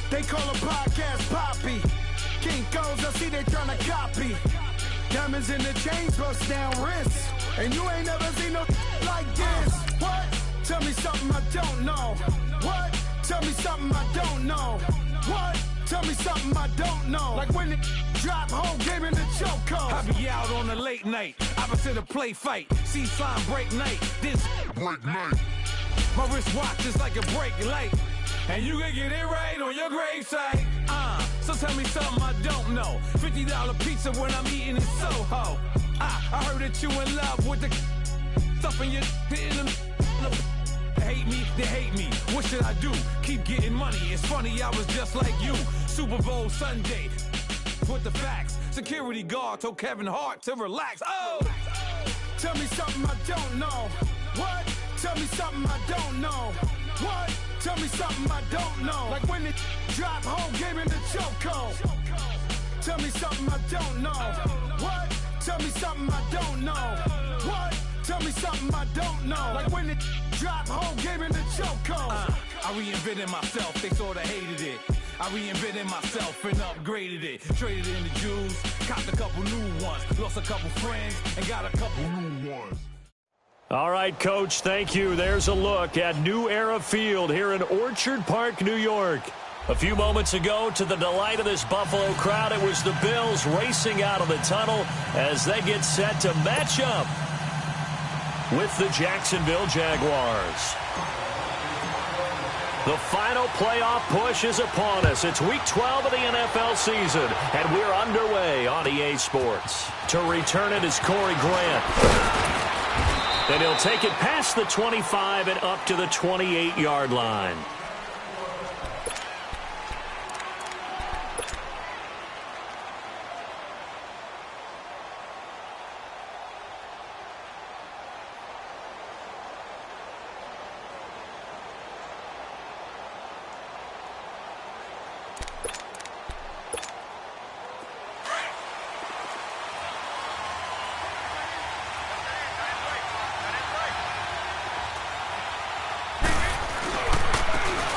They call a podcast Poppy. Kinkos, I see they tryna copy. Diamonds in the chains, bust down wrists. And you ain't never seen no like this. What? Tell me something I don't know. What? Tell me something I don't know. What? Tell me something I don't know. Like when it drop, whole game in the chokehold. I be out on a late night, opposite a play fight. See sign break night, this break night. My wristwatch is like a brake light. And you can get it right on your gravesite. So tell me something I don't know. $50 pizza when I'm eating in Soho. I heard that you in love with the stuff in your hitting them. They hate me. What should I do? Keep getting money. It's funny, I was just like you. Super Bowl Sunday with the facts. Security guard told Kevin Hart to relax. Oh! Tell me something I don't know. What? Tell me something I don't know. What? Tell me something I don't know. Like when it drop, whole game in the chokehold. Tell me something I don't know. What? Tell me something I don't know. What? Tell me something I don't know. Like when it drop, whole game in the chokehold. I reinvented myself, they sorta hated it. I reinvented myself and upgraded it. Traded in the Jews, copped a couple new ones. Lost a couple friends and got a couple new ones. All right, Coach, thank you. There's a look at New Era Field here in Orchard Park, New York. A few moments ago, to the delight of this Buffalo crowd, it was the Bills racing out of the tunnel as they get set to match up with the Jacksonville Jaguars. The final playoff push is upon us. It's Week 12 of the NFL season, and we're underway on EA Sports. To return it is Corey Grant. And he'll take it past the 25 and up to the 28-yard line.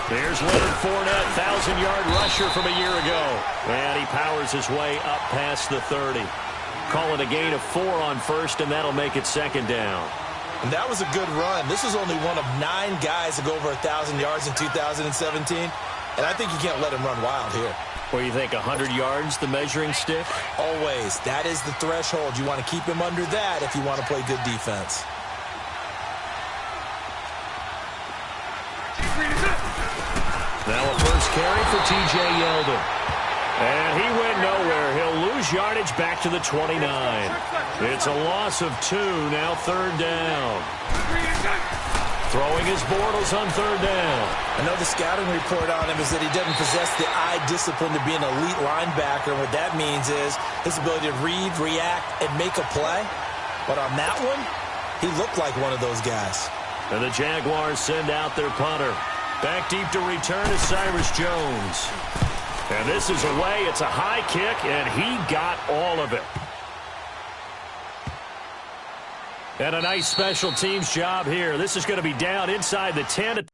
There's Leonard Fournette, 1,000-yard rusher from a year ago. And he powers his way up past the 30. Call it a gain of 4 on first, and that'll make it second down. And that was a good run. This is only one of 9 guys to go over 1,000 yards in 2017. And I think you can't let him run wild here. Or you think 100 yards, the measuring stick? Always. That is the threshold. You want to keep him under that if you want to play good defense. Now a first carry for T.J. Yeldon. And he went nowhere. He'll lose yardage back to the 29. It's a loss of 2, now third down. Throwing his Bortles on third down. I know the scouting report on him is that he doesn't possess the eye discipline to be an elite linebacker. And what that means is his ability to read, react, and make a play. But on that one, he looked like one of those guys. And the Jaguars send out their punter. Back deep to return is Cyrus Jones. And this is away. It's a high kick, and he got all of it. And a nice special teams job here. This is going to be down inside the 10.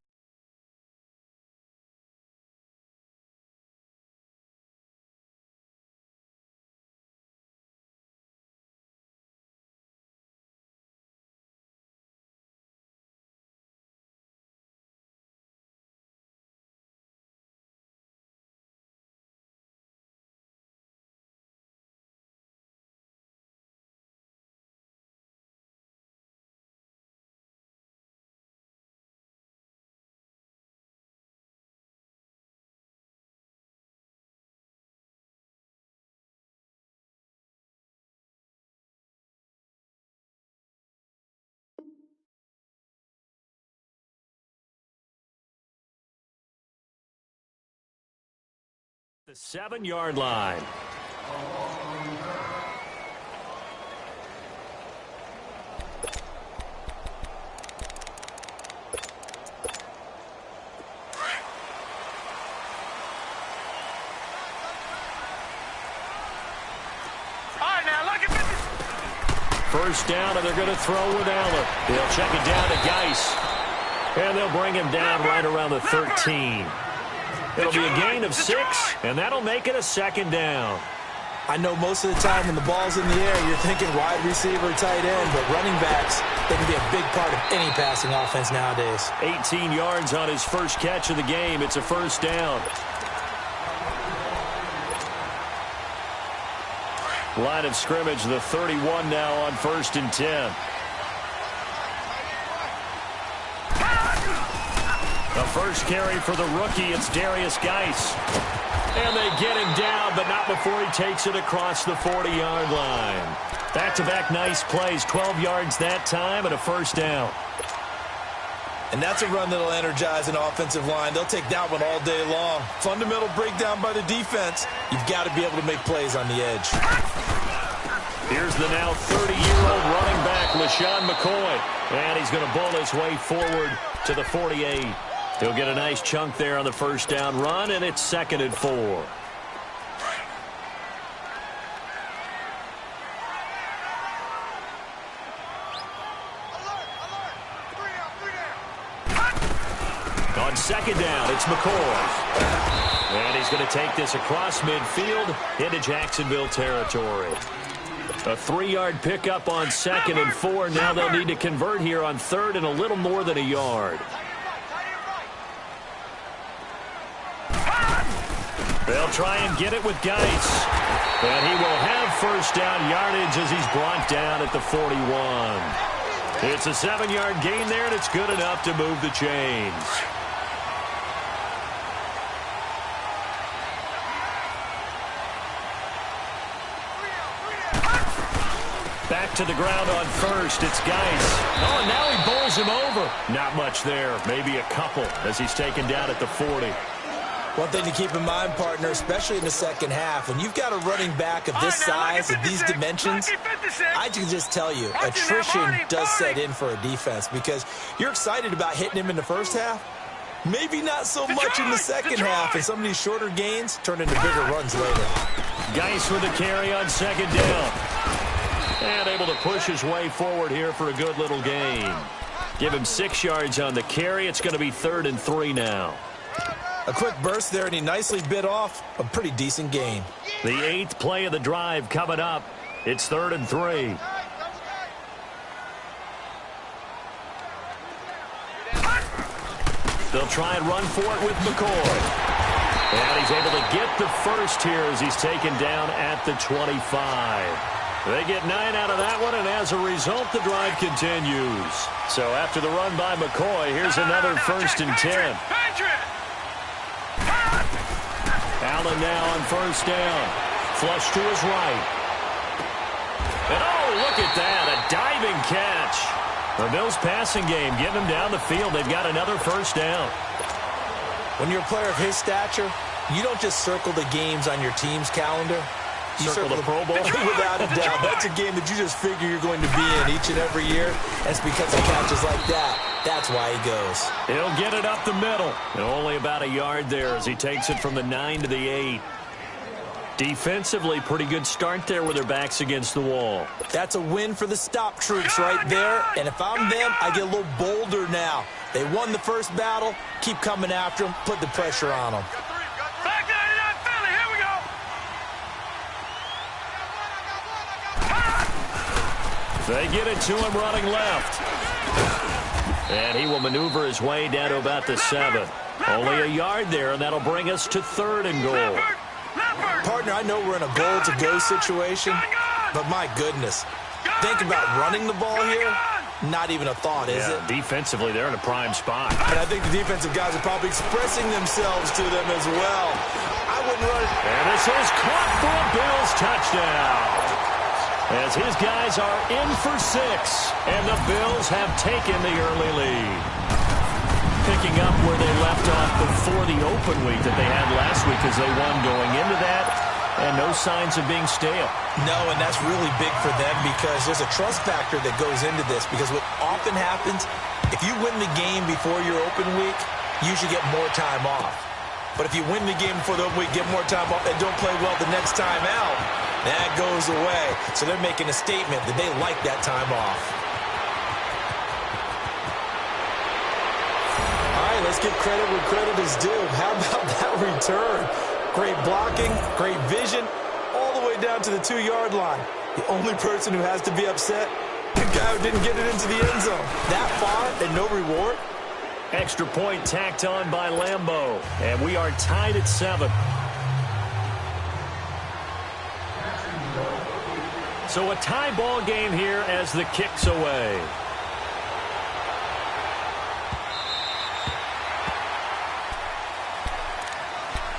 The 7-yard line. First down, and they're going to throw with Allen. They'll check it down to Geis. And they'll bring him down right around the 13. It'll be a gain of 6, and that'll make it a second down. I know most of the time when the ball's in the air, you're thinking wide receiver, tight end, but running backs, they can be a big part of any passing offense nowadays. 18 yards on his first catch of the game. It's a first down. Line of scrimmage, the 31 now on 1st and 10. The first carry for the rookie, it's Darius Geis. And they get him down, but not before he takes it across the 40-yard line. Back-to-back nice plays, 12 yards that time, and a first down. And that's a run that'll energize an offensive line. They'll take that one all day long. Fundamental breakdown by the defense. You've got to be able to make plays on the edge. Here's the now 30-year-old running back, LaShawn McCoy. And he's going to bull his way forward to the 48. He'll get a nice chunk there on the first down run, and it's 2nd and 4. On 2nd down, it's McCoy. And he's going to take this across midfield into Jacksonville territory. A 3-yard pickup on 2nd and 4. Now they'll need to convert here on 3rd and a little more than a yard. They'll try and get it with Geis. And he will have first down yardage as he's brought down at the 41. It's a 7-yard gain there, and it's good enough to move the chains. Back to the ground on 1st. It's Geis. Oh, and now he bowls him over. Not much there. Maybe a couple as he's taken down at the 40. One thing to keep in mind, partner, especially in the second half, when you've got a running back of this size, of these dimensions, I can just tell you, attrition does set in for a defense because you're excited about hitting him in the first half. Maybe not so much in the second half, and some of these shorter gains turn into bigger runs later. Geis with a carry on 2nd down. And able to push his way forward here for a good little gain. Give him 6 yards on the carry. It's going to be 3rd and 3 now. A quick burst there, and he nicely bit off a pretty decent gain. The 8th play of the drive coming up. It's 3rd and 3. They'll try and run for it with McCoy. And he's able to get the first here as he's taken down at the 25. They get 9 out of that one, and as a result, the drive continues. So after the run by McCoy, here's another 1st and 10. Allen now on 1st down. Flush to his right. And oh, look at that, a diving catch. The Bills passing game, get him down the field. They've got another first down. When you're a player of his stature, you don't just circle the games on your team's calendar. You circle the Pro Bowl? Without a doubt. That's a game that you just figure you're going to be in each and every year. That's because of catches like that. That's why he goes. He'll get it up the middle. And only about a yard there as he takes it from the 9 to the 8. Defensively, pretty good start there with their backs against the wall. That's a win for the stop troops right there. And if I'm them, I get a little bolder now. They won the first battle. Keep coming after them. Put the pressure on them. They get it to him running left. And he will maneuver his way down to about the 7. Only a yard there, and that'll bring us to 3rd and goal. Partner, I know we're in a goal-to-go situation, but my goodness. Think about running the ball here. Not even a thought, is it? Defensively, they're in a prime spot. And I think the defensive guys are probably expressing themselves to them as well. I wouldn't run it. And this is caught for a Bills touchdown. As his guys are in for 6, and the Bills have taken the early lead. Picking up where they left off before the open week that they had last week as they won going into that, and no signs of being stale. No, and that's really big for them because there's a trust factor that goes into this because what often happens, if you win the game before your open week, you usually get more time off. But if you win the game before the open week, get more time off, and don't play well the next time out, that goes away. So they're making a statement that they like that time off. let's give credit where credit is due. How about that return? Great blocking, great vision, all the way down to the 2-yard line. The only person who has to be upset, the guy who didn't get it into the end zone. That far and no reward? Extra point tacked on by Lambeau. And we are tied at 7. So a tie ball game here as the kick's away.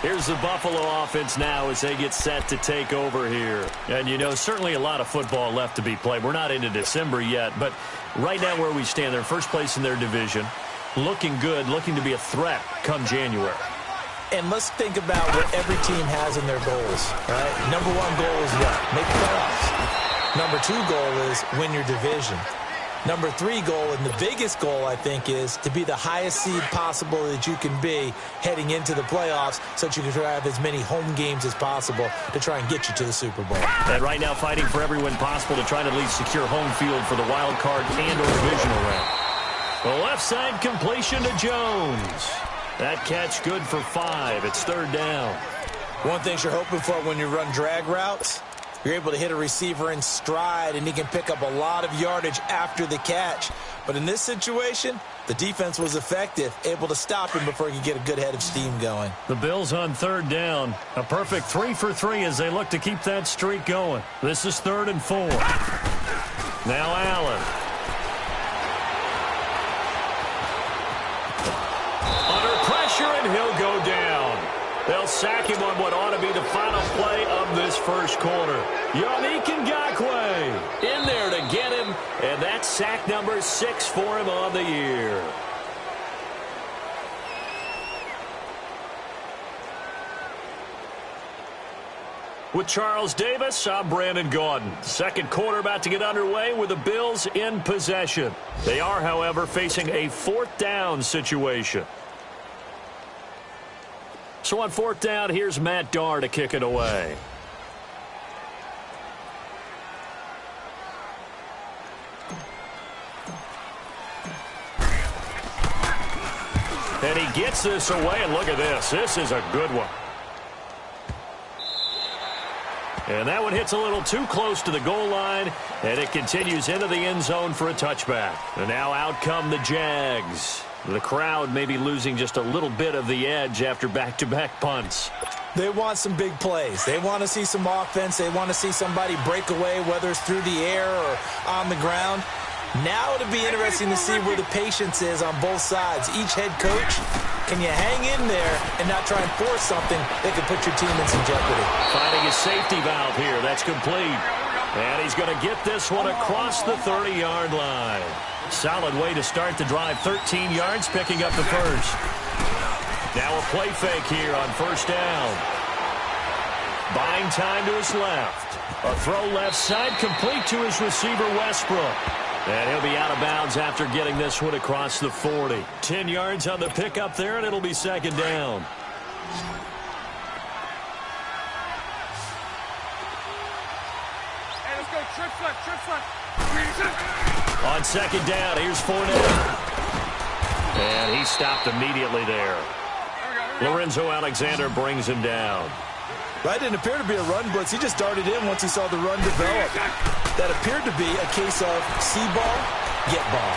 Here's the Buffalo offense now as they get set to take over here. And, you know, certainly a lot of football left to be played. We're not into December yet, but right now where we stand, they're first place in their division. Looking good, looking to be a threat come January. And let's think about what every team has in their goals, right? Number 1 goal is what? Make the playoffs. Number 2 goal is win your division. Number 3 goal, and the biggest goal, I think, is to be the highest seed possible that you can be heading into the playoffs so that you can have as many home games as possible to try and get you to the Super Bowl. And right now fighting for every win possible to try to at least secure home field for the wild card and or divisional round. The left side completion to Jones. That catch good for 5. It's 3rd down. One thing you're hoping for when you run drag routes, you're able to hit a receiver in stride, and he can pick up a lot of yardage after the catch. But in this situation, the defense was effective, able to stop him before he could get a good head of steam going. The Bills on 3rd down. A perfect 3 for 3 as they look to keep that streak going. This is 3rd and 4. Now Allen. Under pressure, and he'll go down. They'll sack him on what ought to be the final play of this first quarter. Yannick Ngakoue in there to get him, and that's sack number 6 for him on the year. With Charles Davis, I'm Brandon Gaudin. Second quarter about to get underway with the Bills in possession. They are, however, facing a 4th down situation. So on 4th down, here's Matt Darr to kick it away. And he gets this away, and look at this. This is a good one. And that one hits a little too close to the goal line, and it continues into the end zone for a touchback. And now out come the Jags. The crowd may be losing just a little bit of the edge after back-to-back punts. They want some big plays. They want to see some offense. They want to see somebody break away, whether it's through the air or on the ground. Now it'll be interesting to see where the patience is on both sides. Each head coach, can you hang in there and not try and force something that could put your team in some jeopardy? Finding a safety valve here. That's complete. And he's going to get this one across the 30-yard line. Solid way to start the drive. 13 yards, picking up the first. Now a play fake here on 1st down. Buying time to his left. A throw left side, complete to his receiver, Westbrook. And he'll be out of bounds after getting this one across the 40. 10 yards on the pickup there, and it'll be 2nd down. Hey, let's go. Trip front. On 2nd down, here's Fournette. And he stopped immediately there. Lorenzo Alexander brings him down. Right, didn't appear to be a run blitz. He just darted in once he saw the run develop. That appeared to be a case of see ball, get ball.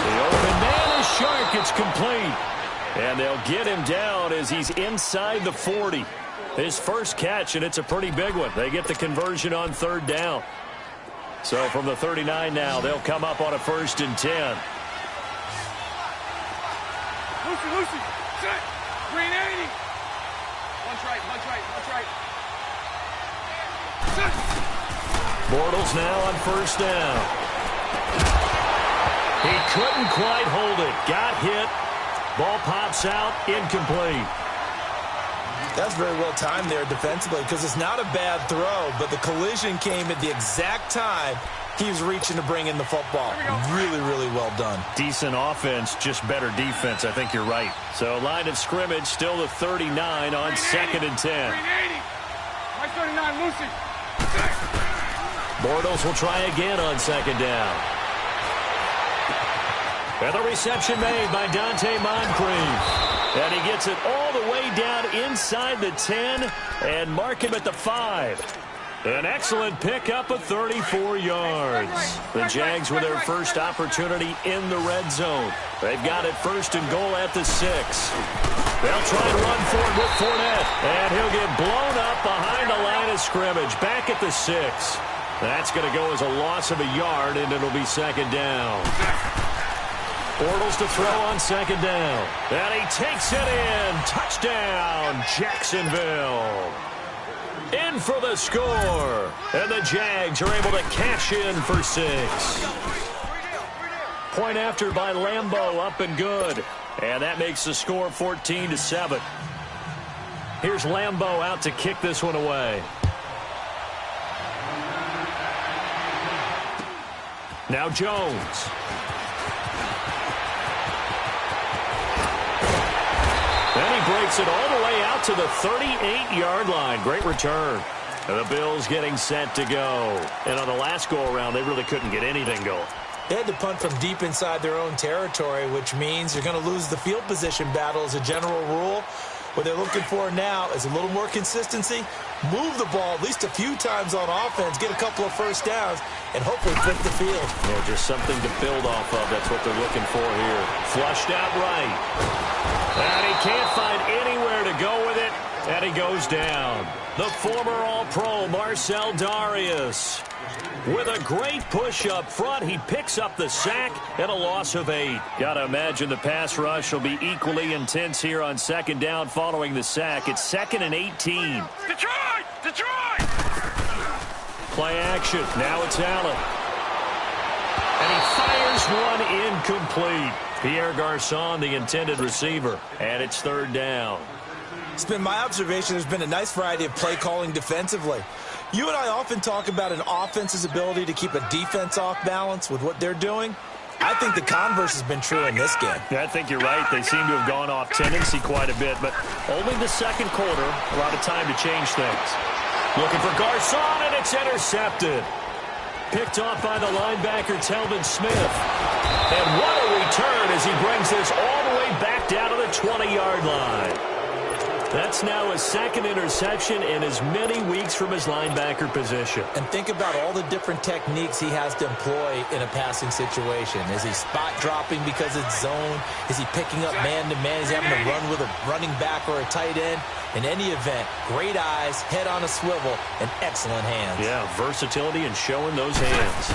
The open man is Shark. It's complete. And they'll get him down as he's inside the 40. His first catch, and it's a pretty big one. They get the conversion on 3rd down. So from the 39 now, they'll come up on a 1st and 10. Lucy. Set. Green 80. Punch right. Set. Bortles now on 1st down. He couldn't quite hold it. Got hit. Ball pops out. Incomplete. That's very well timed there defensively because it's not a bad throw, but the collision came at the exact time he was reaching to bring in the football. Really, really well done. Decent offense, just better defense. I think you're right. So line of scrimmage, still the 39 on 2nd and 10. Right 39, Lucy. Bortles will try again on 2nd down. And the reception made by Dante Moncrief. And he gets it all the way down inside the 10 and mark him at the 5. An excellent pickup of 34 yards. The Jags with their first opportunity in the red zone. They've got it first and goal at the 6. They'll try and run for it with Fournette. And he'll get blown up behind the line of scrimmage. Back at the 6. That's going to go as a loss of a yard, and it'll be second down. Bortles to throw on second down. And he takes it in. Touchdown, Jacksonville. In for the score. And the Jags are able to cash in for 6. Point after by Lambeau, up and good. And that makes the score 14-7. Here's Lambeau out to kick this one away. Now Jones. And he breaks it all the way out to the 38-yard line. Great return. And the Bills getting set to go. And on the last go-around, they really couldn't get anything going. They had to punt from deep inside their own territory, which means you're going to lose the field position battle as a general rule. What they're looking for now is a little more consistency, move the ball at least a few times on offense, get a couple of first downs, and hopefully flip the field. Yeah, just something to build off of. That's what they're looking for here. Flushed out right. And he can't find anywhere to go with it, and he goes down. The former All-Pro Marcel Darius. With a great push up front, he picks up the sack and a loss of 8. Got to imagine the pass rush will be equally intense here on second down following the sack. It's 2nd and 18. Detroit! Detroit! Play action. Now it's Allen. And he fires one incomplete. Pierre Garçon, the intended receiver. And it's 3rd down. It's been my observation there's been a nice variety of play calling defensively. You and I often talk about an offense's ability to keep a defense off balance with what they're doing. I think the converse has been true in this game. Yeah, I think you're right. They seem to have gone off tendency quite a bit, but only the second quarter, a lot of time to change things. Looking for Garçon, and it's intercepted. Picked off by the linebacker, Telvin Smith. And what a return as he brings this all the way back down to the 20-yard line. That's now his 2nd interception in as many weeks from his linebacker position. And think about all the different techniques he has to employ in a passing situation. Is he spot dropping because it's zone? Is he picking up man-to-man? Is he having to run with a running back or a tight end? In any event, great eyes, head on a swivel, and excellent hands. Yeah, versatility and showing those hands.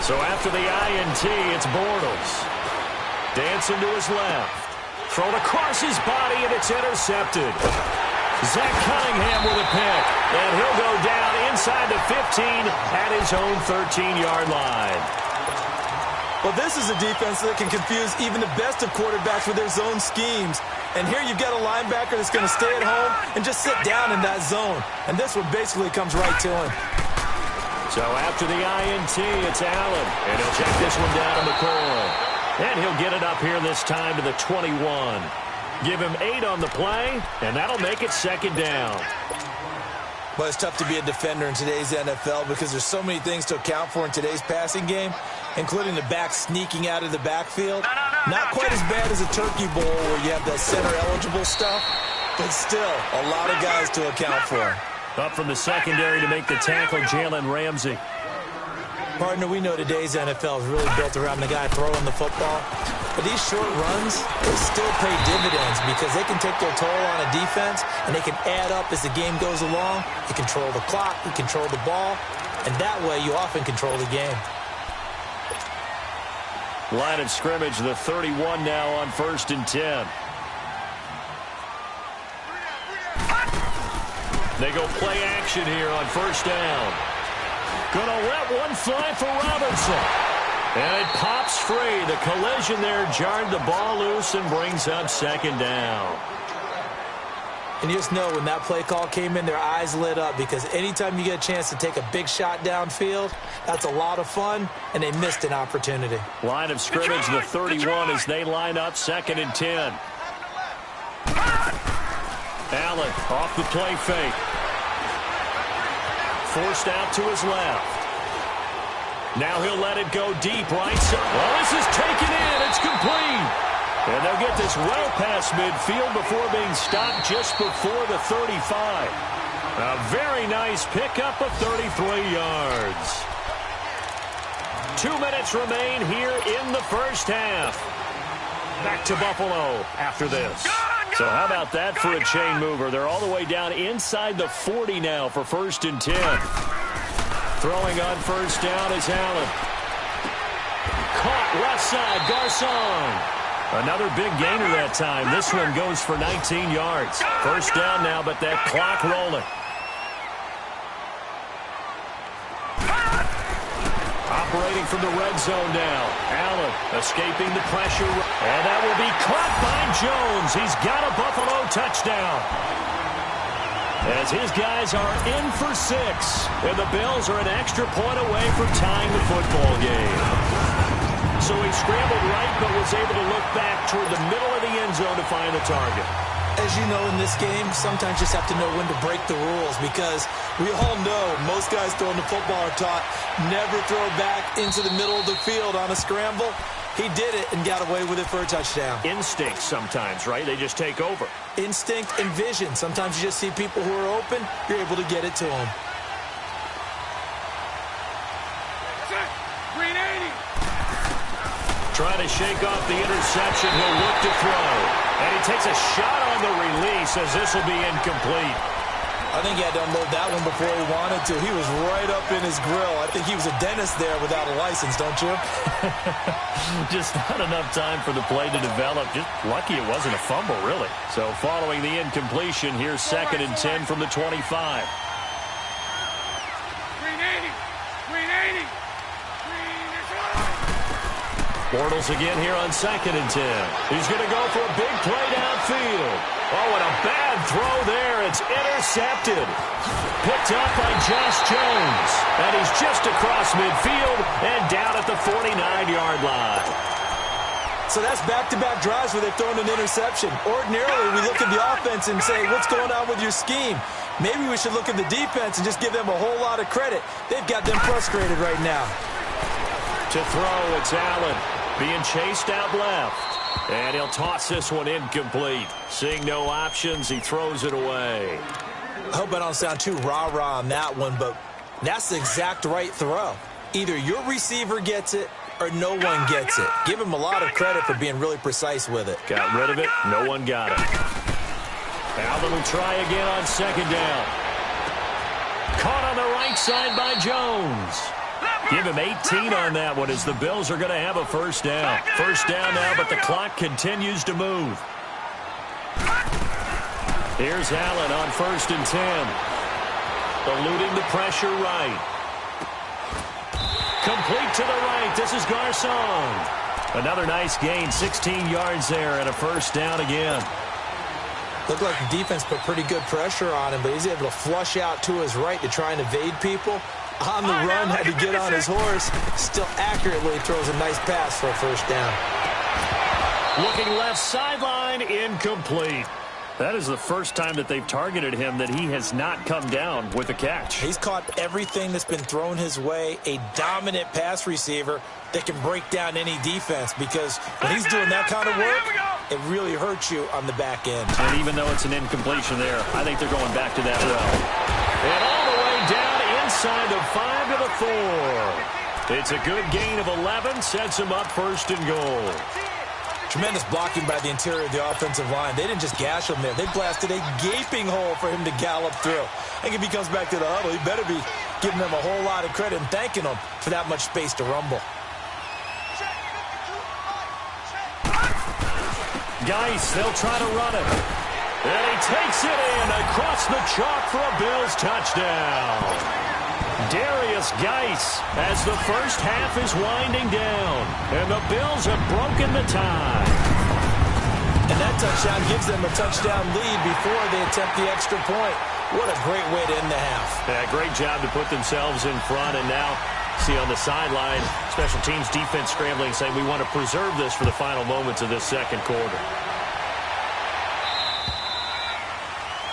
So after the INT, it's Bortles. Dancing to his left. Thrown across his body, and it's intercepted. Zach Cunningham with a pick. And he'll go down inside the 15 at his own 13-yard line. Well, this is a defense that can confuse even the best of quarterbacks with their zone schemes. And here you've got a linebacker that's going to stay at home and just sit down in that zone. And this one basically comes right to him. So after the INT, it's Allen. And he'll check this one down to McCoy. And he'll get it up here this time to the 21. Give him 8 on the play, and that'll make it 2nd down. Well, it's tough to be a defender in today's NFL because there's so many things to account for in today's passing game, including the back sneaking out of the backfield. Not quite as bad as a turkey bowl where you have that center-eligible stuff, but still a lot of guys to account for. Up from the secondary to make the tackle, Jalen Ramsey. Partner, we know today's NFL is really built around the guy throwing the football. But these short runs, they still pay dividends because they can take their toll on a defense, and they can add up as the game goes along. You control the clock, you control the ball, and that way you often control the game. Line of scrimmage, the 31 now on 1st and 10. They go play action here on 1st down. Gonna let one fly for Robinson. And it pops free. The collision there jarred the ball loose and brings up 2nd down. And you just know when that play call came in, their eyes lit up because anytime you get a chance to take a big shot downfield, that's a lot of fun, and they missed an opportunity. Line of scrimmage, the 31 as they line up 2nd and 10. Allen off the play fake. Forced out to his left. Now he'll let it go deep right side. Well, this is taken in. It's complete. And they'll get this well past midfield before being stopped just before the 35. A very nice pickup of 33 yards. 2 minutes remain here in the first half. Back to Buffalo after this. So how about that for a chain mover? They're all the way down inside the 40 now for 1st and 10. Throwing on first down is Allen. Caught left side, Garcon. Another big gainer that time. This one goes for 19 yards. First down now, but that clock rolling. Operating from the red zone now. Allen escaping the pressure. And that will be caught by Jones. He's got a Buffalo touchdown. As his guys are in for 6. And the Bills are an extra point away from tying the football game. So he scrambled right, but was able to look back toward the middle of the end zone to find the target. As you know, in this game, sometimes you just have to know when to break the rules, because we all know most guys throwing the football are taught never throw back into the middle of the field on a scramble. He did it and got away with it for a touchdown. Instinct sometimes, right? They just take over. Instinct and vision. Sometimes you just see people who are open, you're able to get it to them. Trying to shake off the interception. He'll look to throw. And he takes a shot on the release as this will be incomplete. I think he had to unload that one before he wanted to. He was right up in his grill. I think he was a dentist there without a license, don't you? Just not enough time for the play to develop. Just lucky it wasn't a fumble, really. So following the incompletion, here's 2nd and 10 from the 25. Bortles again here on 2nd and 10. He's going to go for a big play downfield. Oh, and a bad throw there. It's intercepted. Picked up by Josh Jones. And he's just across midfield and down at the 49-yard line. So that's back-to-back drives where they've thrown an interception. Ordinarily, we look at the offense and say, what's going on with your scheme? Maybe we should look at the defense and just give them a whole lot of credit. They've got them frustrated right now. To throw, it's Allen. Being chased out left. And he'll toss this one incomplete. Seeing no options, he throws it away. I hope I don't sound too rah-rah on that one, but that's the exact right throw. Either your receiver gets it or no one gets it. Give him a lot of credit for being really precise with it. Got rid of it. No one got it. Allen will try again on 2nd down. Caught on the right side by Jones. Give him 18 on that one as the Bills are going to have a first down. First down now, but the clock continues to move. Here's Allen on 1st and 10. Eluding the pressure right. Complete to the right. This is Garcon. Another nice gain, 16 yards there and a first down again. Looked like the defense put pretty good pressure on him, but he's able to flush out to his right to try and evade people. On the run, had to get on his horse. Still accurately throws a nice pass for a first down. Looking left sideline, incomplete. That is the first time that they've targeted him that he has not come down with a catch. He's caught everything that's been thrown his way. A dominant pass receiver that can break down any defense, because when he's doing that kind of work, it really hurts you on the back end. And even though it's an incompletion there, I think they're going back to that well. And all the way down inside the 5 to the 4. It's a good gain of 11, sets him up 1st and goal. Tremendous blocking by the interior of the offensive line. They didn't just gash him there. They blasted a gaping hole for him to gallop through. I think if he comes back to the huddle, he better be giving them a whole lot of credit and thanking them for that much space to rumble. Geis, they'll try to run it. And he takes it in across the chalk for a Bills touchdown. Darius Geis as the first half is winding down. And the Bills have broken the tie. And that touchdown gives them a touchdown lead before they attempt the extra point. What a great way to end the half. Yeah, great job to put themselves in front. And now, see on the sideline, special teams defense scrambling, saying we want to preserve this for the final moments of this second quarter.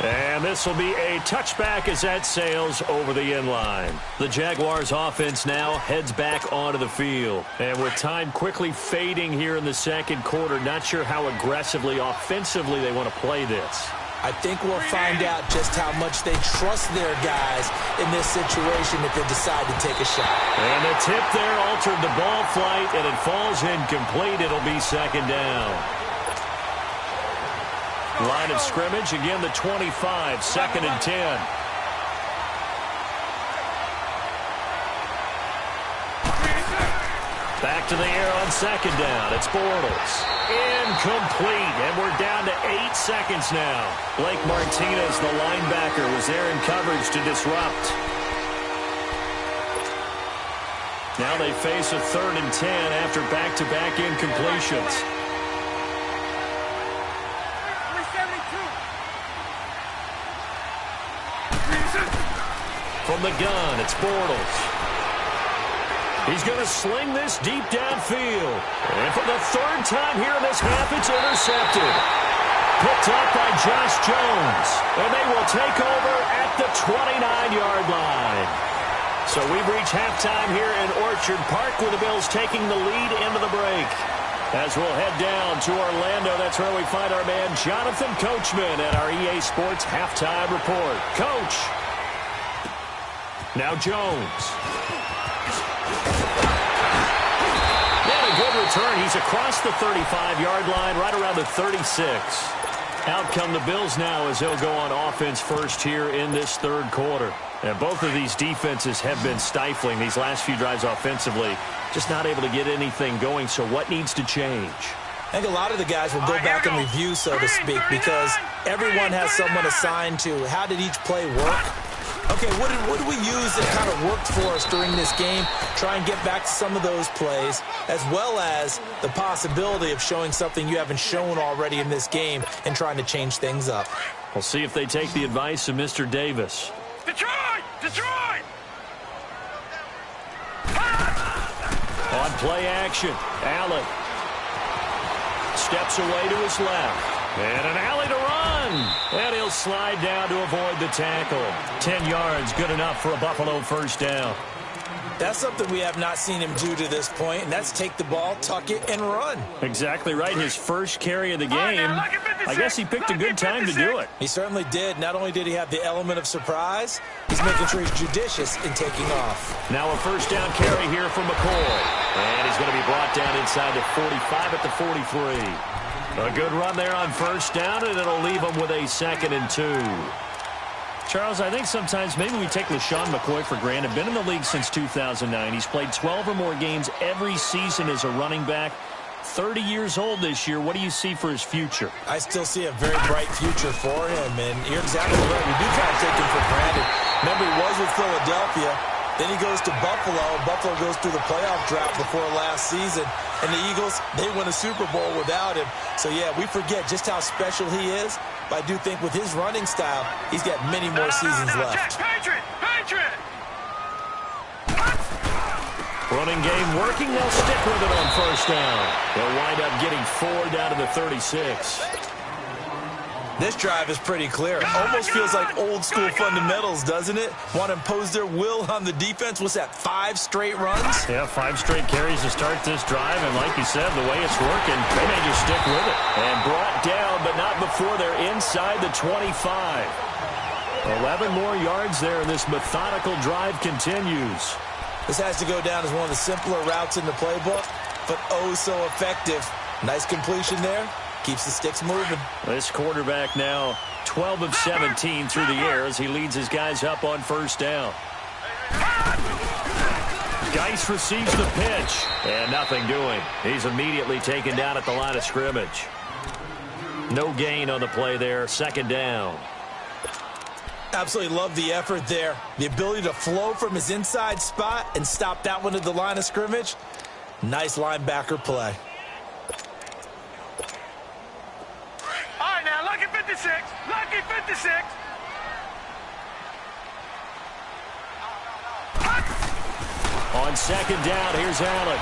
And this will be a touchback as that sails over the inline. The Jaguars offense now heads back onto the field. And with time quickly fading here in the second quarter, not sure how aggressively, offensively they want to play this. I think we'll find out just how much they trust their guys in this situation if they decide to take a shot. And the tip there altered the ball flight, and it falls incomplete. It'll be second down. Line of scrimmage, again the 25, second and 10. Back to the air on second down. It's Bortles. Incomplete, and we're down to 8 seconds now. Blake Martinez, the linebacker, was there in coverage to disrupt. Now they face a 3rd and 10 after back-to-back incompletions. From the gun, it's Bortles. He's going to sling this deep downfield. And for the 3rd time here in this half, it's intercepted. Picked up by Josh Jones. And they will take over at the 29-yard line. So we've reached halftime here in Orchard Park with the Bills taking the lead into the break. As we'll head down to Orlando, that's where we find our man Jonathan Coachman at our EA Sports Halftime Report. Coach. Now Jones. And a good return. He's across the 35-yard line, right around the 36. Out come the Bills now as they'll go on offense first here in this 3rd quarter. And both of these defenses have been stifling these last few drives offensively. Just not able to get anything going, so what needs to change? I think a lot of the guys will go back and review, so to speak, because everyone has someone assigned to how did each play work. Okay, what did we use that kind of worked for us during this game? Try and get back to some of those plays, as well as the possibility of showing something you haven't shown already in this game and trying to change things up. We'll see if they take the advice of Mr. Davis. Detroit! Detroit! On play action, Allen steps away to his left. And an alley to run. And he'll slide down to avoid the tackle. 10 yards, good enough for a Buffalo first down. That's something we have not seen him do to this point, and that's take the ball, tuck it, and run. Exactly right. His first carry of the game. I guess he picked a good time to do it. He certainly did. Not only did he have the element of surprise, he's making sure he's judicious in taking off. Now a first down carry here from McCoy. And he's going to be brought down inside the 45 at the 43. A good run there on first down, and it'll leave him with a 2nd and 2. Charles, I think sometimes maybe we take LeSean McCoy for granted. Been in the league since 2009. He's played 12 or more games every season as a running back. 30 years old this year. What do you see for his future? I still see a very bright future for him, and you're exactly right. We do kind of take him for granted. Remember, he was with Philadelphia. Then he goes to Buffalo. Buffalo goes through the playoff drought before last season. And the Eagles, they win a Super Bowl without him. So, yeah, we forget just how special he is. But I do think with his running style, he's got many more seasons left. Patriot! Patriot! Running game working. They'll stick with it on first down. They'll wind up getting 4 down to the 36. This drive is pretty clear. Almost feels like old-school fundamentals, doesn't it? Want to impose their will on the defense. What's that, 5 straight runs? Yeah, 5 straight carries to start this drive. And like you said, the way it's working, they may just stick with it. And brought down, but not before they're inside the 25. 11 more yards there, and this methodical drive continues. This has to go down as one of the simpler routes in the playbook, but oh so effective. Nice completion there. Keeps the sticks moving. This quarterback now 12 of 17 through the air as he leads his guys up on first down. Geis receives the pitch, and nothing doing. He's immediately taken down at the line of scrimmage. No gain on the play there, 2nd down. Absolutely love the effort there. The ability to flow from his inside spot and stop that one at the line of scrimmage. Nice linebacker play. All right, now, lucky 56. Lucky 56. On 2nd down, here's Allen.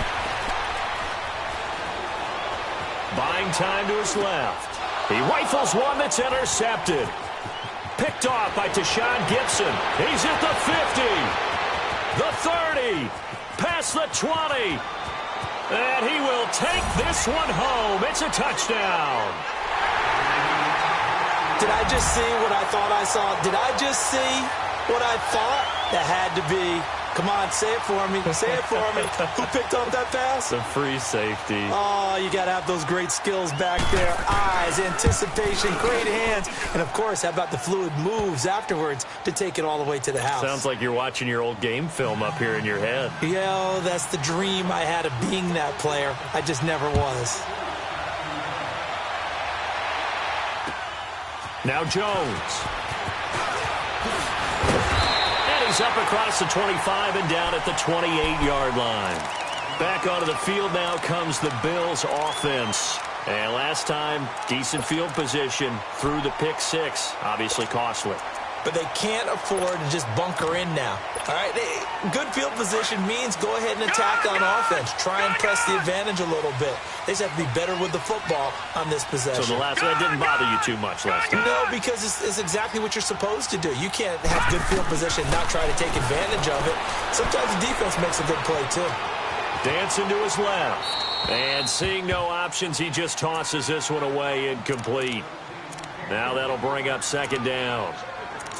Buying time to his left. He rifles one that's intercepted. Picked off by Tashawn Gibson. He's at the 50, the 30, past the 20. And he will take this one home. It's a touchdown. Did I just see what I thought I saw? Did I just see what I thought? That had to be. Come on, say it for me. Say it for me. Who picked up that pass? The free safety. Oh, you got to have those great skills back there. Eyes, anticipation, great hands. And, of course, how about the fluid moves afterwards to take it all the way to the house? Sounds like you're watching your old game film up here in your head. Yeah, that's the dream I had of being that player. I just never was. Now Jones. And he's up across the 25 and down at the 28-yard line. Back onto the field now comes the Bills offense. And last time, decent field position through the pick six. Obviously costly. But they can't afford to just bunker in now. All right, good field position means go ahead and attack on offense. Try and press the advantage a little bit. They just have to be better with the football on this possession. So the last one didn't bother you too much last time? No, because it's exactly what you're supposed to do. You can't have good field position and not try to take advantage of it. Sometimes the defense makes a good play, too. Dancing to his left. And seeing no options, he just tosses this one away incomplete. Now that'll bring up second down.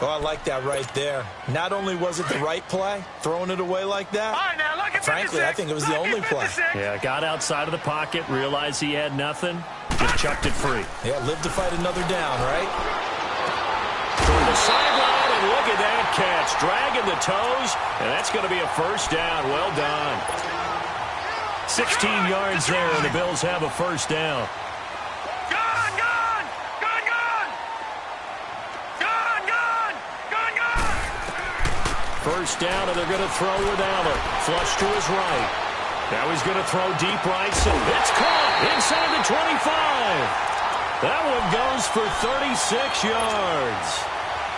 Oh, I like that right there. Not only was it the right play, throwing it away like that, All right, now, look at frankly, 56. I think it was the only play. Yeah, got outside of the pocket, realized he had nothing, just chucked it free. Yeah, live to fight another down, right? Toward the sideline, and look at that catch. Dragging the toes, and that's going to be a first down. Well done. 16 yards there, and the Bills have a first down. First down, and they're going to throw with Allen. Flush to his right. Now he's going to throw deep right. So it's caught inside the 25. That one goes for 36 yards.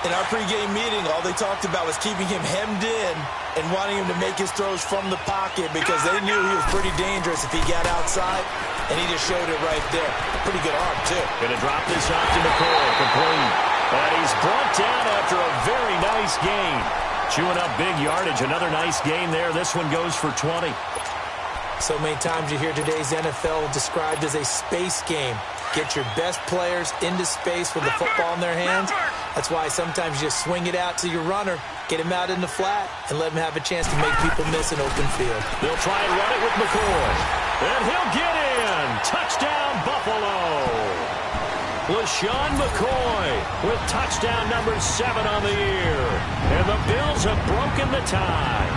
In our pregame meeting, all they talked about was keeping him hemmed in and wanting him to make his throws from the pocket because they knew he was pretty dangerous if he got outside, and he just showed it right there. Pretty good arm, too. Going to drop this off to McCoy, complete. And he's brought down after a very nice gain. Chewing up big yardage. Another nice gain there. This one goes for 20. So many times you hear today's NFL described as a space game. Get your best players into space with the football in their hands. That's why sometimes you just swing it out to your runner, get him out in the flat, and let him have a chance to make people miss an open field. They'll try and run it with McCoy. And he'll get in. Touchdown, Buffalo. LaShawn McCoy with touchdown number 7 on the year. And the Bills have broken the tie.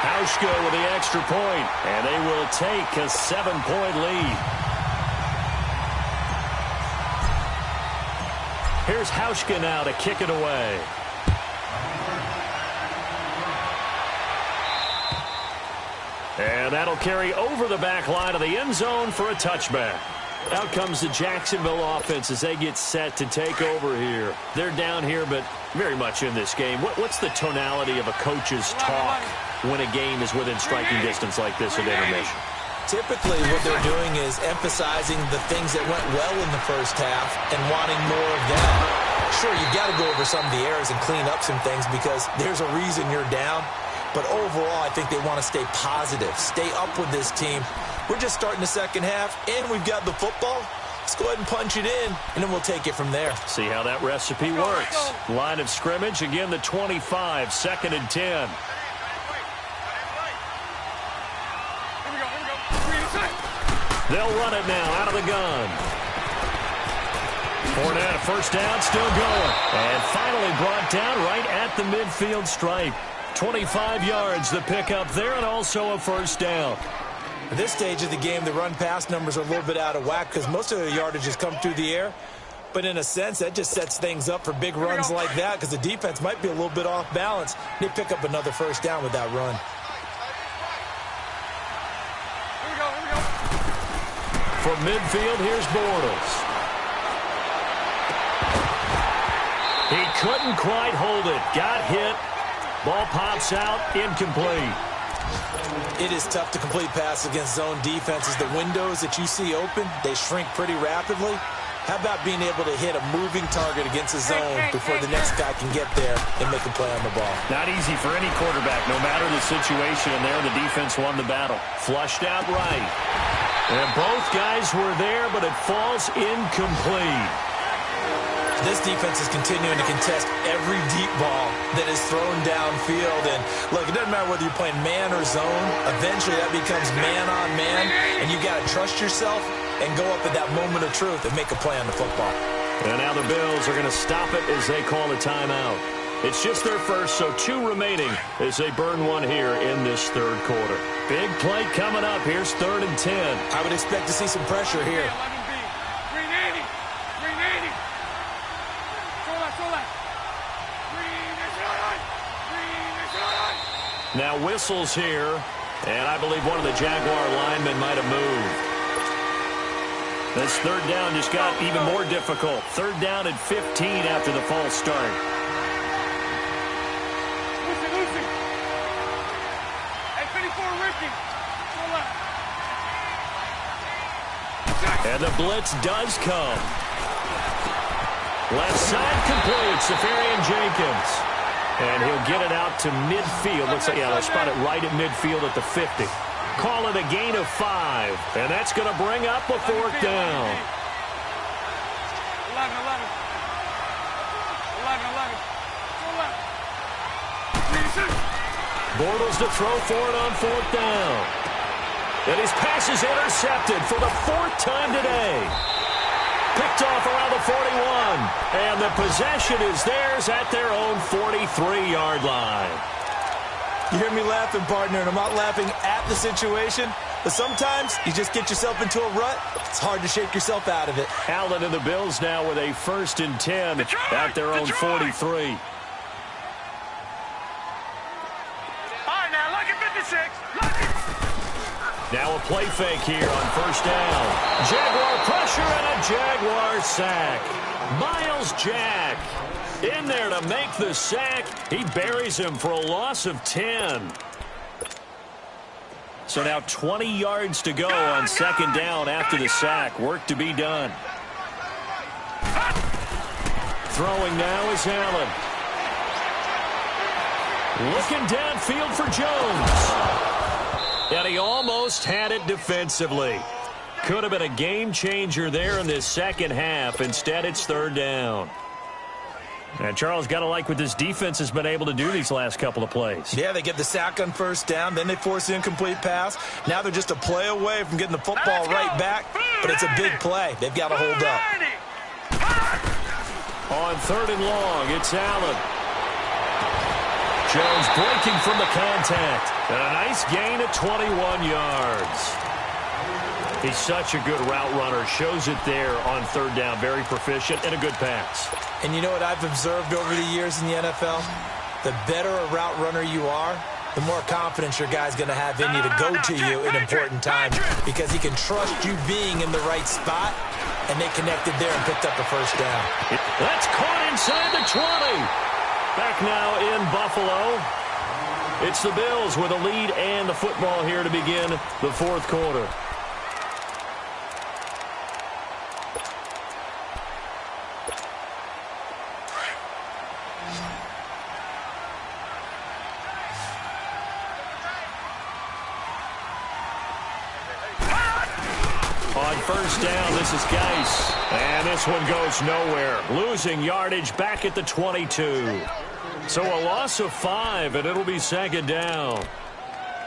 Hauschka with the extra point, and they will take a 7-point lead. Here's Hauschka now to kick it away. And that'll carry over the back line of the end zone for a touchback. Out comes the Jacksonville offense as they get set to take over here. They're down here, but very much in this game. What's the tonality of a coach's talk when a game is within striking distance like this at intermission? Typically, what they're doing is emphasizing the things that went well in the first half and wanting more of that. Sure, you've got to go over some of the errors and clean up some things because there's a reason you're down. But overall, I think they want to stay positive, stay up with this team. We're just starting the second half, and we've got the football. Let's go ahead and punch it in, and then we'll take it from there. See how that recipe works. Line of scrimmage, again the 25, 2nd and 10. They'll run it now out of the gun. Fournette, first down, still going. And finally brought down right at the midfield stripe. 25 yards, the pickup there, and also a first down. At this stage of the game, the run-pass numbers are a little bit out of whack because most of the yardage has come through the air. But in a sense, that just sets things up for big runs like that because the defense might be a little bit off balance. They pick up another first down with that run. From midfield, here's Bortles. He couldn't quite hold it. Got hit. Ball pops out, incomplete. It is tough to complete passes against zone defenses. The windows that you see open, they shrink pretty rapidly. How about being able to hit a moving target against a zone before the next guy can get there and make a play on the ball? Not easy for any quarterback, no matter the situation, and there the defense won the battle. Flushed out right. And both guys were there, but it falls incomplete. This defense is continuing to contest every deep ball that is thrown downfield. And, look, it doesn't matter whether you're playing man or zone. Eventually that becomes man-on-man, and you got to trust yourself and go up at that moment of truth and make a play on the football. And now the Bills are going to stop it as they call a timeout. It's just their first, so 2 remaining as they burn one here in this third quarter. Big play coming up. Here's 3rd and 10. I would expect to see some pressure here. Now whistles here, and I believe one of the Jaguar linemen might have moved. This 3rd down just got even more difficult. 3rd down and 15 after the false start. And the blitz does come. Left side complete, Safarian Jenkins. And he'll get it out to midfield. Looks like, yeah, they'll spot it right at midfield at the 50. Call it a gain of 5. And that's going to bring up a 4th down. 11. Bortles to throw for it on 4th down. And his pass is intercepted for the 4th time today. Picked off around the 41. And the possession is theirs at their own 43-yard line. You hear me laughing, partner, and I'm not laughing at the situation, but sometimes you just get yourself into a rut. It's hard to shake yourself out of it. Allen and the Bills now with a 1st and 10 at their own 43. All right, now, look at 56. Now a play fake here on 1st down. Jaguar pressure and a Jaguar sack. Miles Jack in there to make the sack. He buries him for a loss of 10. So now 20 yards to go on 2nd down after the sack. Work to be done. Throwing now is Allen. Looking downfield for Jones. And he almost had it defensively. Could have been a game changer there in this second half. Instead, it's 3rd down. And Charles, got to like what this defense has been able to do these last couple of plays. Yeah, they get the sack on 1st down, then they force the incomplete pass. Now they're just a play away from getting the football right back, but it's a big play. They've got to hold up. On 3rd and long, it's Allen. Jones breaking from the contact. And a nice gain of 21 yards. He's such a good route runner. Shows it there on 3rd down. Very proficient and a good pass. And you know what I've observed over the years in the NFL? The better a route runner you are, the more confidence your guy's going to have in you to go to you in important times because he can trust you being in the right spot, and they connected there and picked up the 1st down. That's caught inside the 20. Back now in Buffalo. It's the Bills with a lead and the football here to begin the 4th quarter. On 1st down, this is Geis. And this one goes nowhere. Losing yardage back at the 22. So a loss of 5, and it'll be 2nd down.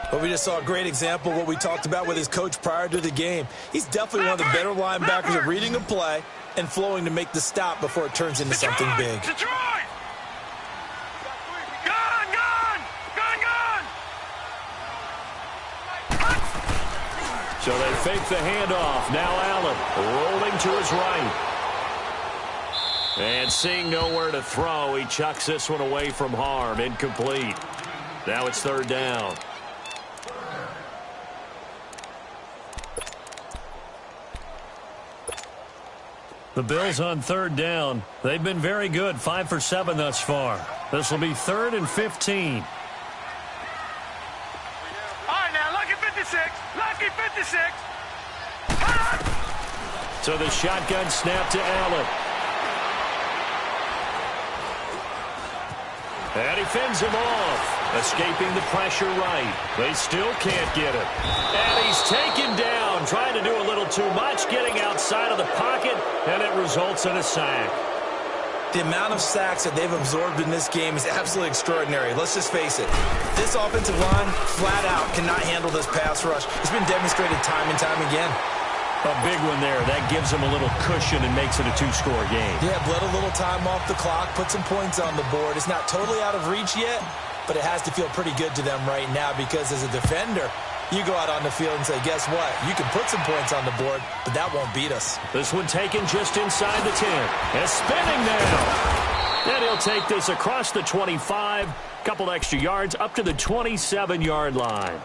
But we just saw a great example of what we talked about with his coach prior to the game. He's definitely one of the better linebackers at reading a play and flowing to make the stop before it turns into something big. So they fake the handoff. Now Allen rolling to his right. And seeing nowhere to throw, he chucks this one away from harm. Incomplete. Now it's 3rd down. The Bills on 3rd down. They've been very good. 5 for 7 thus far. This will be 3rd and 15. 56. Lucky 56. So the shotgun snap to Allen. And he fends him off, escaping the pressure right. They still can't get him. And he's taken down, trying to do a little too much, getting outside of the pocket, and it results in a sack. The amount of sacks that they've absorbed in this game is absolutely extraordinary. Let's just face it. This offensive line, flat out, cannot handle this pass rush. It's been demonstrated time and time again. A big one there. That gives them a little cushion and makes it a two-score game. Yeah, bled a little time off the clock, put some points on the board. It's not totally out of reach yet, but it has to feel pretty good to them right now because as a defender, you go out on the field and say, guess what? You can put some points on the board, but that won't beat us. This one taken just inside the 10. And spinning now. And he'll take this across the 25. Couple extra yards up to the 27-yard line.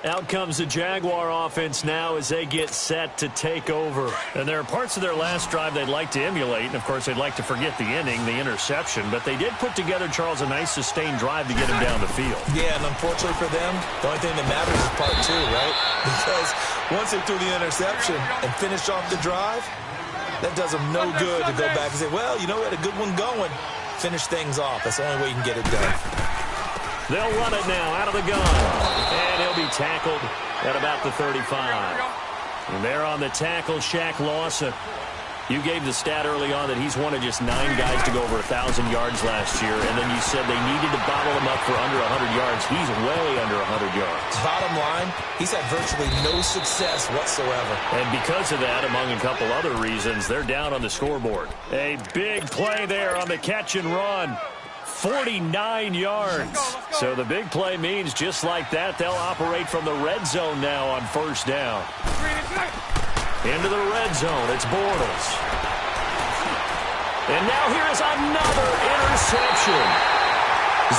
Out comes the Jaguar offense now as they get set to take over. And there are parts of their last drive they'd like to emulate. And, of course, they'd like to forget the inning, the interception. But they did put together, Charles, a nice sustained drive to get him down the field. Yeah, and unfortunately for them, the only thing that matters is part two, right? Because once they threw the interception and finished off the drive, that does them no good to go back and say, well, you know, we had a good one going. Finish things off. That's the only way you can get it done. They'll run it now out of the gun. And he'll be tackled at about the 35. And there on the tackle, Shaq Lawson. You gave the stat early on that he's one of just 9 guys to go over 1,000 yards last year. And then you said they needed to bottle him up for under 100 yards. He's way under 100 yards. Bottom line, he's had virtually no success whatsoever. And because of that, among a couple other reasons, they're down on the scoreboard. A big play there on the catch and run. 49 yards. So the big play means just like that, they'll operate from the red zone now on first down. Into the red zone, it's Bortles. And now here is another interception.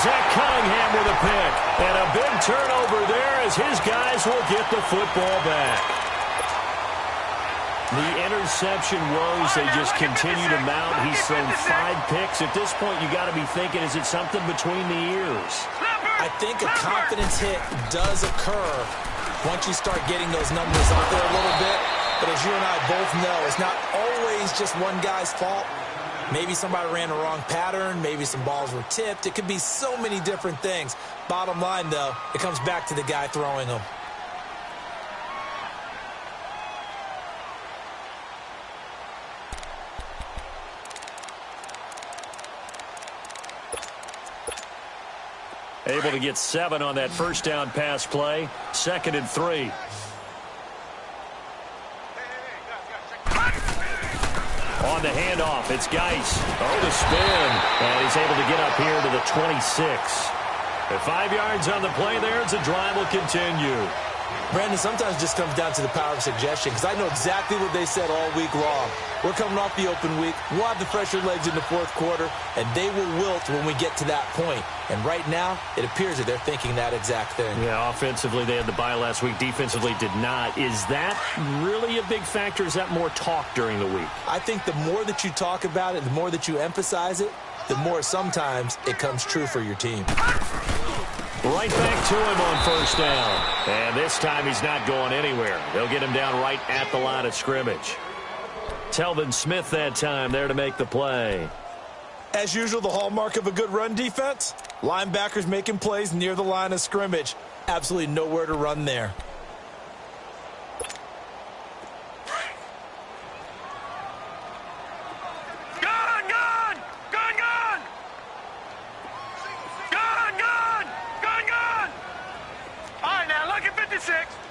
Zach Cunningham with a pick. And a big turnover there as his guys will get the football back. The interception woes, they just continue to mount. He's thrown 5 picks. At this point, you got to be thinking, is it something between the ears? I think a confidence hit does occur once you start getting those numbers out there a little bit. But as you and I both know, it's not always just one guy's fault. Maybe somebody ran a wrong pattern. Maybe some balls were tipped. It could be so many different things. Bottom line, though, it comes back to the guy throwing them. Able to get 7 on that first down pass play. 2nd and 3. On the handoff, it's Geis. Oh, the spin. And he's able to get up here to the 26. At 5 yards on the play there, the drive will continue. Brandon, sometimes it just comes down to the power of suggestion because I know exactly what they said all week long. We're coming off the open week. We'll have the fresher legs in the fourth quarter, and they will wilt when we get to that point. And right now, it appears that they're thinking that exact thing. Yeah, offensively, they had the bye last week. Defensively, did not. Is that really a big factor? Is that more talk during the week? I think the more that you talk about it, the more that you emphasize it, the more sometimes it comes true for your team. Right back to him on first down. And this time he's not going anywhere. They'll get him down right at the line of scrimmage. Telvin Smith that time there to make the play. As usual, the hallmark of a good run defense, linebackers making plays near the line of scrimmage. Absolutely nowhere to run there.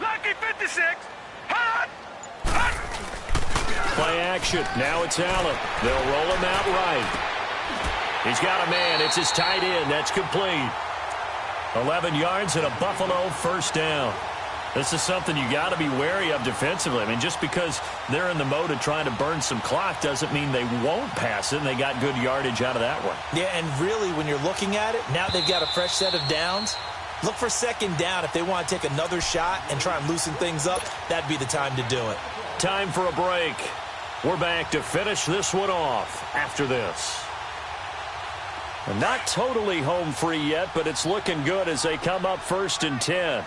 Lucky 56. Hot. Play action. Now it's Allen. They'll roll him out right. He's got a man. It's his tight end. That's complete. 11 yards and a Buffalo first down. This is something you got to be wary of defensively. I mean, just because they're in the mode of trying to burn some clock doesn't mean they won't pass it, and they got good yardage out of that one. Yeah, and really, when you're looking at it, now they've got a fresh set of downs. Look for second down. If they want to take another shot and try and loosen things up, that'd be the time to do it. Time for a break. We're back to finish this one off after this. And not totally home free yet, but it's looking good as they come up 1st and 10.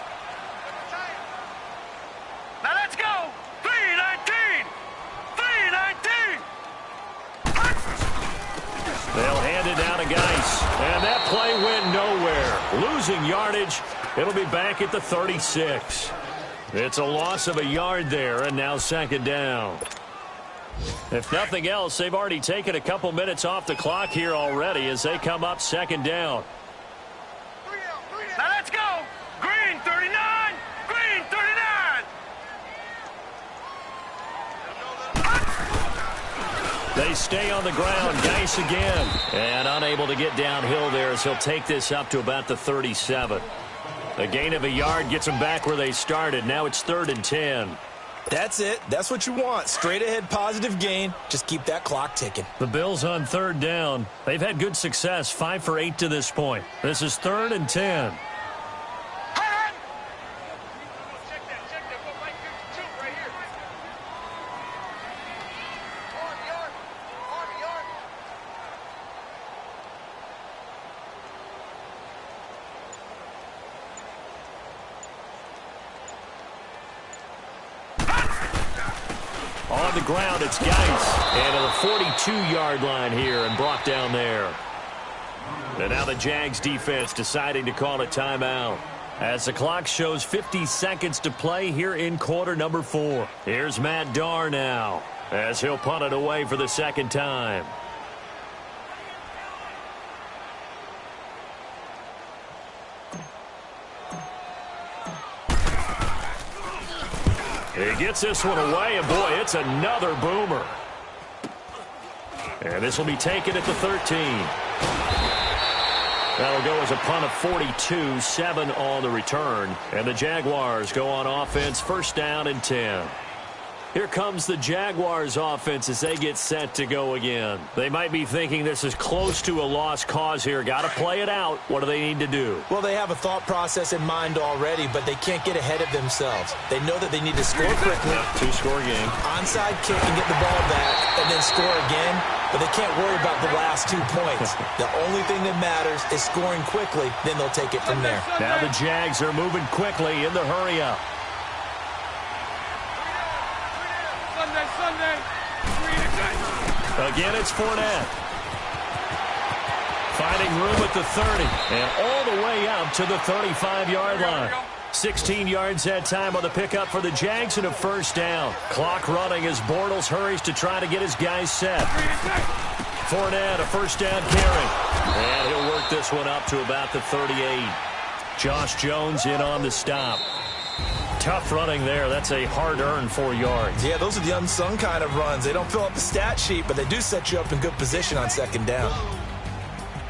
And that play went nowhere. Losing yardage. It'll be back at the 36. It's a loss of a yard there, and now second down. If nothing else, they've already taken a couple minutes off the clock here already as they come up second down. Now let's go. Green 39. Green 39. They stay on the ground. Geis again. And unable to get downhill there as he'll take this up to about the 37. A gain of a yard gets them back where they started. Now it's 3rd and 10. That's it. That's what you want. Straight ahead positive gain. Just keep that clock ticking. The Bills on 3rd down. They've had good success, 5 for 8 to this point. This is 3rd and 10. On the ground, it's Geis. And to the 42-yard line here and brought down there. And now the Jags defense deciding to call a timeout. As the clock shows 50 seconds to play here in quarter number 4. Here's Matt Darr now as he'll punt it away for the second time. He gets this one away, and boy, it's another boomer. And this will be taken at the 13. That'll go as a punt of 42, 7 on the return. And the Jaguars go on offense, first down and 10. Here comes the Jaguars offense as they get set to go again. They might be thinking this is close to a lost cause here. Got to play it out. What do they need to do? Well, they have a thought process in mind already, but they can't get ahead of themselves. They know that they need to score quickly. 2-score game. Onside kick and get the ball back and then score again, but they can't worry about the last 2 points. The only thing that matters is scoring quickly, then they'll take it from there. Now the Jags are moving quickly in the hurry-up. Sunday. Again, it's Fournette. Finding room at the 30. And all the way out to the 35-yard line. 16 yards that time on the pickup for the Jags and a first down. Clock running as Bortles hurries to try to get his guys set. Fournette, a first down carry. And he'll work this one up to about the 38. Josh Jones in on the stop. Tough running there. That's a hard-earned 4 yards. Yeah, those are the unsung kind of runs. They don't fill up the stat sheet, but they do set you up in good position on second down.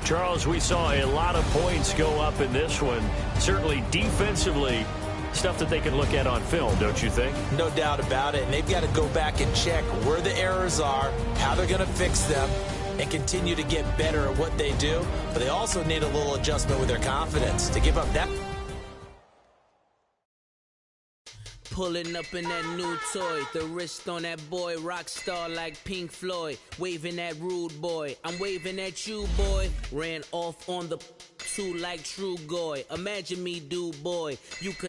Charles, we saw a lot of points go up in this one. Certainly defensively, stuff that they can look at on film, don't you think? No doubt about it. And they've got to go back and check where the errors are, how they're going to fix them, and continue to get better at what they do. But they also need a little adjustment with their confidence to give up that. Pulling up in that new toy, the wrist on that boy, rock star like Pink Floyd, waving at rude boy, I'm waving at you boy, ran off on the two like True Goy, imagine me do boy, you could